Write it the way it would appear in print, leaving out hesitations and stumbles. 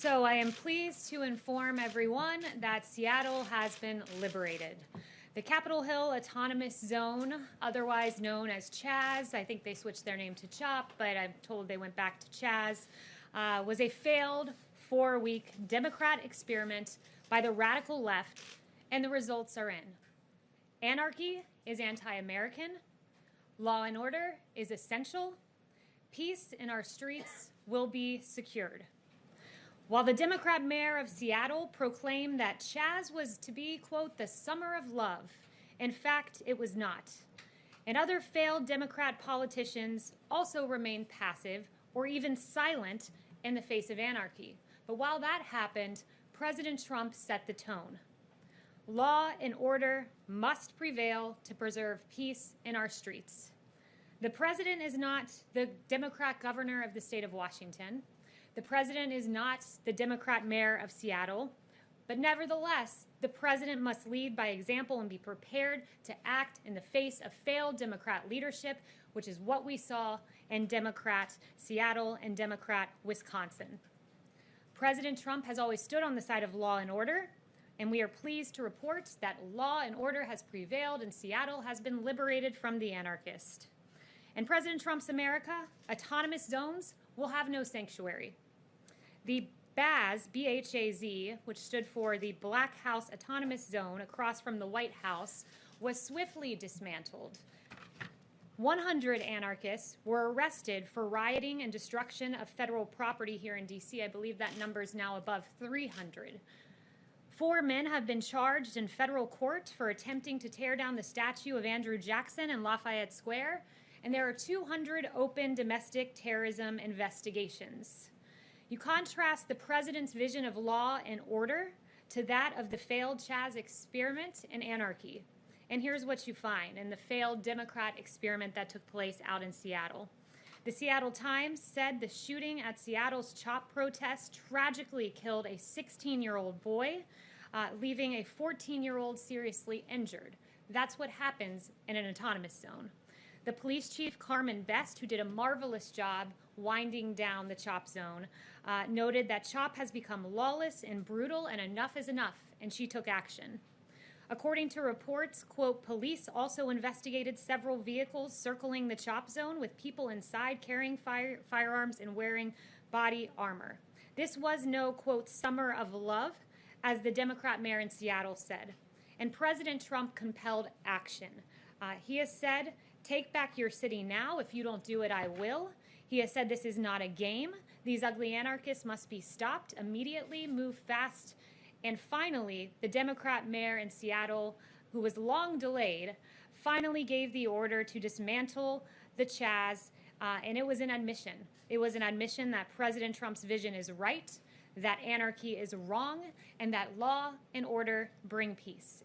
So I am pleased to inform everyone that Seattle has been liberated. The Capitol Hill Autonomous Zone, otherwise known as Chaz, I think they switched their name to CHOP, but I'm told they went back to Chaz, was a failed 4-week Democrat experiment by the radical left, and the results are in. Anarchy is anti-American. Law and order is essential. Peace in our streets will be secured. While the Democrat mayor of Seattle proclaimed that Chaz was to be, quote, the summer of love, in fact, it was not. And other failed Democrat politicians also remained passive or even silent in the face of anarchy. But while that happened, President Trump set the tone. Law and order must prevail to preserve peace in our streets. The president is not the Democrat governor of the state of Washington. The president is not the Democrat mayor of Seattle, but nevertheless, the president must lead by example and be prepared to act in the face of failed Democrat leadership, which is what we saw in Democrat Seattle and Democrat Wisconsin. President Trump has always stood on the side of law and order, and we are pleased to report that law and order has prevailed and Seattle has been liberated from the anarchist. In President Trump's America, autonomous zones will have no sanctuary. The BAZ, B-H-A-Z, which stood for the Black House Autonomous Zone across from the White House, was swiftly dismantled. 100 anarchists were arrested for rioting and destruction of federal property here in D.C. I believe that number is now above 300. 4 men have been charged in federal court for attempting to tear down the statue of Andrew Jackson in Lafayette Square, and there are 200 open domestic terrorism investigations. You contrast the president's vision of law and order to that of the failed Chaz experiment and anarchy. And here's what you find in the failed Democrat experiment that took place out in Seattle. The Seattle Times said the shooting at Seattle's CHOP protest tragically killed a 16-year-old boy, leaving a 14-year-old seriously injured. That's what happens in an autonomous zone. The police chief, Carmen Best, who did a marvelous job winding down the CHOP zone, noted that CHOP has become lawless and brutal and enough is enough, and she took action. According to reports, quote, police also investigated several vehicles circling the CHOP zone with people inside carrying firearms and wearing body armor. This was no, quote, summer of love, as the Democrat mayor in Seattle said. And President Trump compelled action. He has said, take back your city now. If you don't do it, I will. He has said this is not a game. These ugly anarchists must be stopped immediately, move fast. And finally, the Democrat mayor in Seattle, who was long delayed, finally gave the order to dismantle the Chaz, and it was an admission. It was an admission that President Trump's vision is right, that anarchy is wrong, and that law and order bring peace.